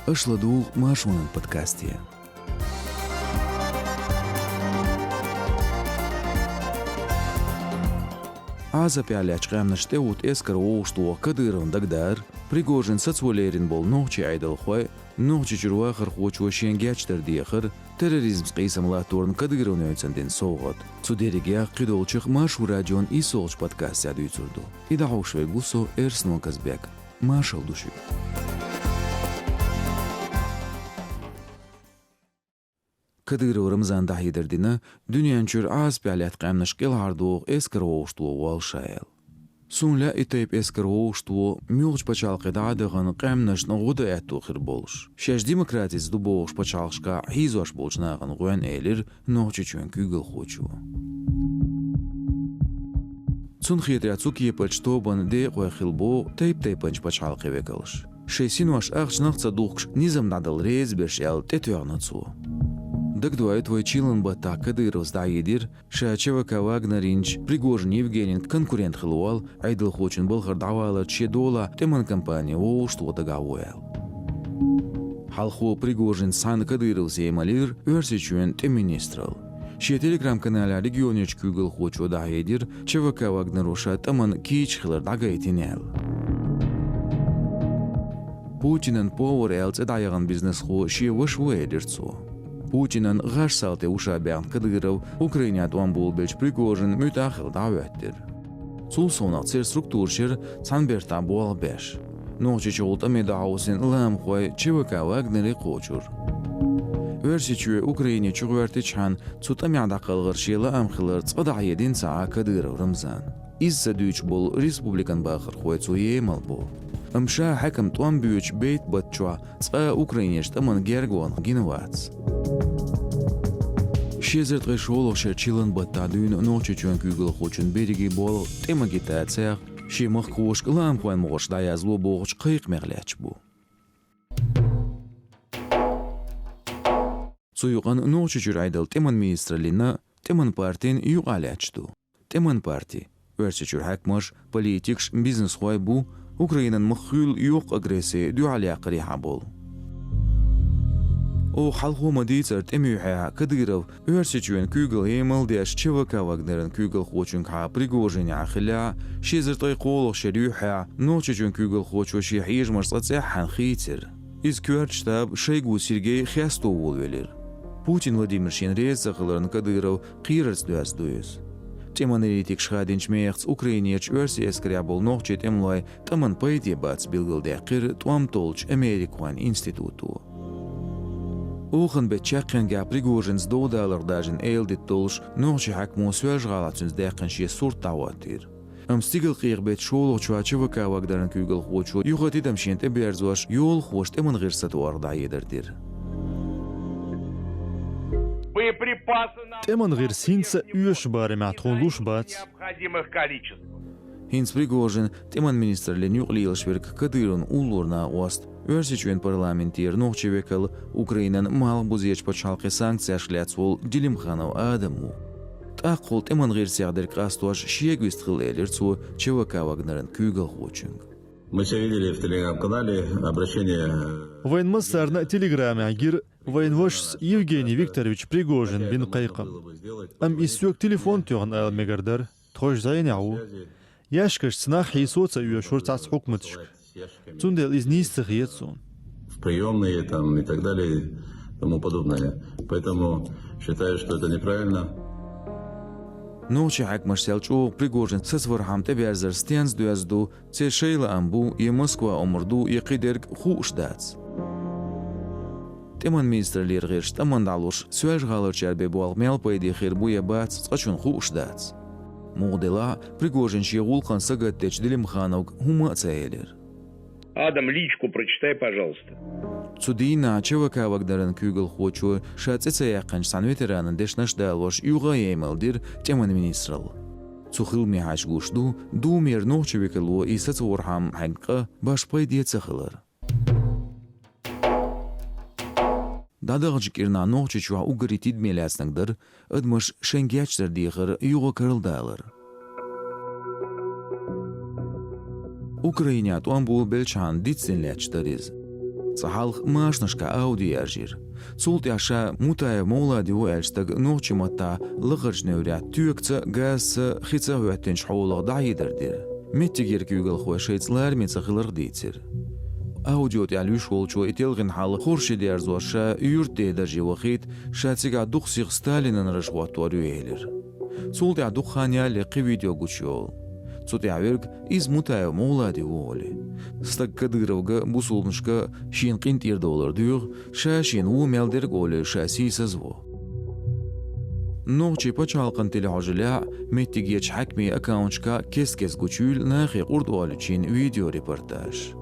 اشلدو ماشون подкасте. Аза пяляч гамнаште ут эскер оушту кадырын дагдар, Пригожин соцволерин бол нохчи айдалхой, нохчи журуа хархочу шенгячтер диехер, терроризм скейсамлаторн кадырын өйценден соғат. Цудеригя қидолчық машу радион и солч подкаст ядуйцурду. Идахушве гусо Эрснон Казбек. Машал души. Кадыров Рамзан дахидердина дünýänçür az pälät gamnaşkyl hardoq esker oğuştu walşayl. Sunla itayp esker oğuştu mülç paçalqy dağdığın gamnaşny goda etdoqir boluş. Şeş demokratiz du boğuş paçalqşka hizoş bolçnağın goýan elir noçy çünkü gül hoçu. Sun xiyatra tsuki paçtoban de qoyxilbo tayp panç paçalqy vekalış. Şesin waş aqçnaqça duqş nizam nadal rez berşel tetyornatsu. Дагдуай твой чилан бата Кадыров сдаедир, Шачевака Вагнеринч, Пригожин Евгенин конкурент хилуал, айдл хочин был давала чедола, теман компания оушту дагауэл. Халху Пригожин сан Кадыров зеймалир, версичуен теминистрал. Ше телеграм-каналя регионич кюгл хочу даедир, Чевака Вагнеруша таман кич хилар дагайтинел. Путинен повар элц эдайаган бизнес ху ше вышву эдирцу. Putin'in gaş saate uşa beyan Kadyrov Ukraina doğan bol belç Prigozhin mütahil davettir. Sul sonaq ser strukturşir Sanberta bol beş. Noçi çolta medausin lam xoy Chevaka Wagneri qoçur. Versiçü Ukraina çuğverti çan tutam yada qalğır şela amxılır tsada yedin saa Kadyrov Ramzan. İzza düç bol Respublikan baxır xoy tsuyemal bol. Amşa hakem tuam büyüç beyt batçua tsa Ukraina ştaman gergon ginvats. Шезерт решоло шерчилан баттадун ночи чуан кюгл хочун береги бол тема гитация ши махкош лам хуан мош да язло боч кыйк меглеч бу. Суюган ночи чурайдал теман министрлина теман партин югалячду. Теман парти версичур хакмаш политикш бизнес хуай бу Украинан махюл юк агрессия дуалия қриха бол. O halqo maditsert emüha Kadyrov örsüçün kügül hemal deş Chevaka Wagner'in kügül xoçun ka Prigozhin axila şezertay qoloq şerüha noçüçün kügül xoçu şi hijmar satsahan xitir. İz kürçtab Şeygu Sergey Xyastov velir. Putin Vladimir Shenrezaqların Kadyrov qirrs dözdüyüz. Temaneritik şadinç meğts Ukrainiyach örsi eskrabol noqchet emlay taman paydebats bilgilde qir tuam tolç Amerikan institutu. Ogen betjekken ga Prigozhins $2 dajin eildit dolsh noqchi hakmo söj galatsins deqin şe surt dawatir. Stigil qiyq bet şolo çuaçıvaka Wagner'in kügül xoçu yuqatidam şente berzoş yol xoşt emin girsat orda yedirdir. Теман гирсинца üş bare matxoluş bat. Hins Prigozhin teman ministerlen yuqliyilşverk Kadyrov'un ulurna ost Örsiçün parlamentier noqchevekal Ukrainan mal buzech pachalqi sanksiya shляцвол Dilimkhanov Adamu. Taqol teman g'irsiyagdir qastosh shiegvistkhil elirtsu Chevaka Wagner'in kügül xochung. Мы все видели в телеграм-канале обращение. Военмассар на телеграме агир военвош Евгений Викторович Пригожин бин Qayqam. Am isök telefon tüğün almegarder, toj zaynahu. Яшкаш снах хисоца юшурцац хукматшк. Цундел из нистых ецун. В приемные там и так далее и тому подобное. Поэтому считаю, что это неправильно. Noqchi hakmash selçu Prigozhin sasvarhamte berzer stens dözdu Çeşeyla ambu ye Moskva omurdu ye qiderg xushdaц. Teman ministerler g'irsh tamandalush söj galarchar be bol melpaydi khirbu ye bats qachun xushdac. Muğdela Prigozhin şeğulqan sagatteç Dilimkhanov huma çayeler. Адам, личку прочитай, пожалуйста. Цудина Chevaka Wagner'in kügül xoçu şatsetse yaqınç san veteranın deşnaş dalvoş yuğa yemeldir teman ministral. Цухил мехаш гушду ду мер noqchevekalo isat orham hanqa başpay diye tsakhilar. Dadagjikirna noqchechua ugaritid melatsnagdir admash şengyachdir diğir yuğa kırıldalar. Ukraina tuan bu belçan ditsinlechteriz. صحالخ ماشنشكا أودي أجير صولت عشا متايا مولادي وإلشتاق نوچي متا لغرج نوريا تيوكتا غاس خيتا وعتنش حولغ دعي دردير متجير كيوغل خواه شيتسلار ميتسخلر ديتر أوديوت علوش والشو إتلغن حال خورشيد يرزوشا يورتي درجي وخيت شاتيغا دوخسيغ ستالين نرشوات واريوهيلر صولت عدوخ خانيا لقي فيديو غوشيول صوت يعورك إز متايا مولادي وولي ستاق كدغروغا بوصولنشكا شين قينت يردولر ديوغ شاشين وميلدرغ أولي شاسيسا زو نوغشي بچالقن تلي عجلاع ميتيجيش حكمي أكاونشكا كيس غوشيول ناخي قرد أوليشين فيديو ريبورتاج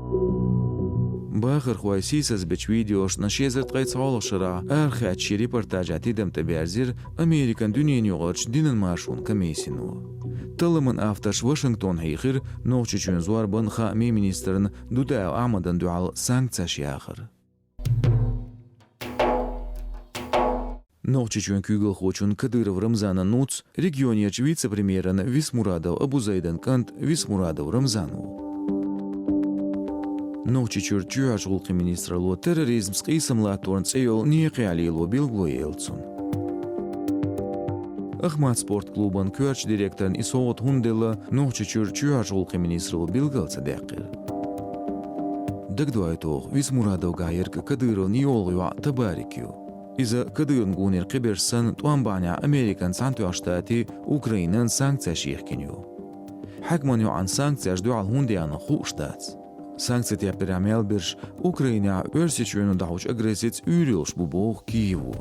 باخر خواه سيساز بچ فيديوش نشيزرت قيت صالح شرا أرخي أتشي ريبورتاجاتي دم تبيرزير أمريكان دنيا نيوغرش دينن مارشون كميسينو طلمن أفتش واشنطن هيخير نوغشي چون زوار بن خامي منيسترن دوداو أعمدن دوال سانكتساش ياخر نوغشي چون كوغل خوچون كديرو رمزانا نوتس ريجيونيج вице-премьерен Висмурадов Абузайдан Кант Висмурадов Рамзану نوچی چرچو عجلقی منیستر لو تروریسم قیسم لاتورن سیول نیقی علیلو بیلگوی ایلتسون. اخمات سپورت کلوبان کورچ دیرکترن ایسوات هندلا نوچی چرچو عجلقی منیستر لو بیلگل صدقیر. دقدوای توغ ویسمورادو گایر که کدیرو نیولگیو تباریکیو. إذا كديرن قونير قبرسن توان بانيا أمريكان سانتو أشتاتي أوكراينان سانكتسا شيخكينيو. حكمانيو عن سانكتساش دو على هونديانا خو شتات. Санкція перемелбірш Україна өрсічуєну дауч агресіць үрілш бубох Києву.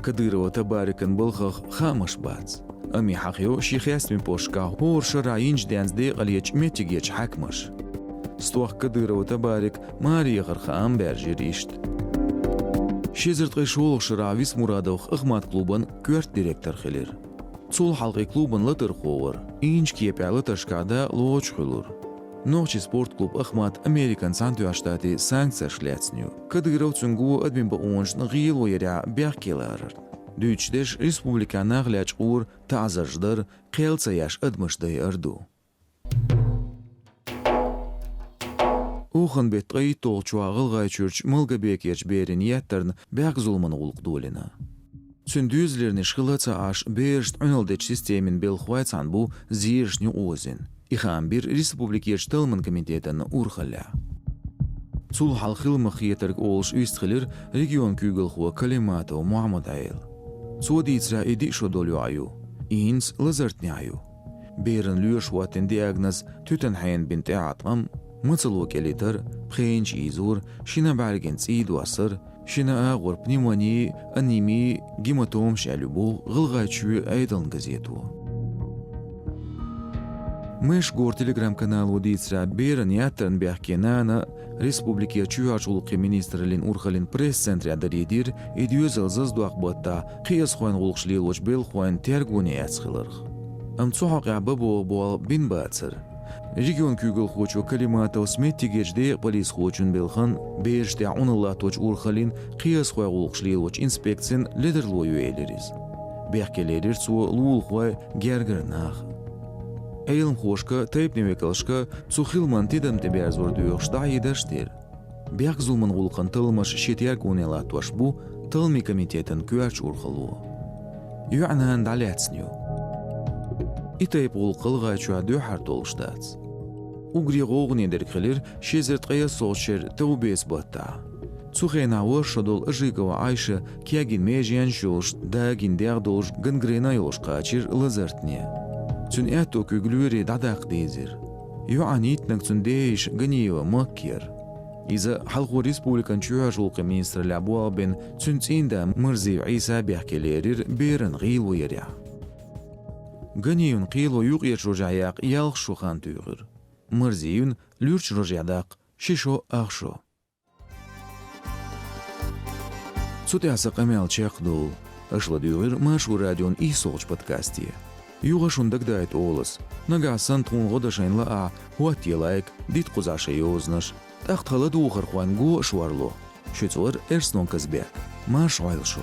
Кадирова табарикан былхах хамаш бац. Ами хахио шихясмин пошка хорша раинч дянзде алиеч метигеч хакмаш. Стуах Кадирова табарик Мария Гархам бержиришт. Шезерт гайшолох шара Висмурадов Ахмат клубан кверт директор хелер. Цул халқи клубан латыр ховар. Инч кепя латышкада лоч хулур. نوچی سپورت کلوب اخمات امریکن سانتو اشتاتی سانکتسا شلیتسنیو. کدگرو چنگو ادبین با اونش نغیل و یریا بیاکیلارر. دویچدش ریسپوبلیکا نغلیاچ اور تعزرجدر قیلتسا یاش ادمشده اردو. اوخن بیت قی توغچوا غلغای چورچ ملگا بیکیرچ بیرین یترن بیاک ظلمن غلق دولینا. Sündüzlerini şkılatsa aş berşt öneldeç sistemin belxuaytsan bu ziyirşni ozin. İxan bir Respublikiyerç Tılmın Komiteten urxalla. Sul halxil mıxiyeterk olş üstxilir region kügülxua Kalimatov Muhammad Ayl. Suaditsra edi şodolyu ayu. İns lazartni ayu. Berin lüyüşvatin diagnoz Tütenhayn binti Atmam, mıtsıluk elitar, pxenç izur, şina bergens idwasır, şina ağır pneumonie, anemi, gematom şalübu, gılgayçü aydın gazetu. Меш гор телеграм-канал удицра берен яттарн бяхкенана республикия чуачулуқи министрлин урхалин пресс-центре адаридир идюзел заздуақботта қияс хуан ғулқшлил уч бел хуан тергуни яцхилырх. Амцухақ ябабу буал бин бацыр. Регион күгіл хочу калиматау сметтигечде полис хочун белхан берште уныллаточ урхалин қияс хуа ғулқшлил уч инспекцин ледерлою елеріз. Бяхкелерир цу лул хуа гергернах. Eylem hoşka, tayip nevekалшка, цухилман тидам тебе азордуyor штайи даштер. Бяк зулман гулқан тылмаш шетер гунела туаш бу, тылми комитетен кюач урхалу. Юанан даляцню. И тайп гулқылға чуа дөхар толштац. Угри гоғни деркхелер шезерт қая солшер таубес батта. Цухена уашадол жигава айша кягин межян шулш, дагин дягдолш гангрена йошка чир лазартне. Цун эту кюглюри дадак дезир. Юанит нак цун дейш ганива маккер. Иза халқу республикан чуажулқи министр лабуа бен цун цинда Мырзив Иса бяхкелерир берен ғилу еря. Ганивн қилу юқеш рожаяқ ялқ шухан түйғыр. Мырзивн люрч рожядақ шишо ақшо. Цуте асақ амел чеқдул. Ашла дүйғыр машу радион и соғч подкастия. Юғашун дагдайт олыс. Нагасан тун ғодашайн лаа хуатилайк дит қузаша йознаш. Тахтхала дуғыр хуангу шуарло. Шүцуар эрснон казбек. Маш ойлшо.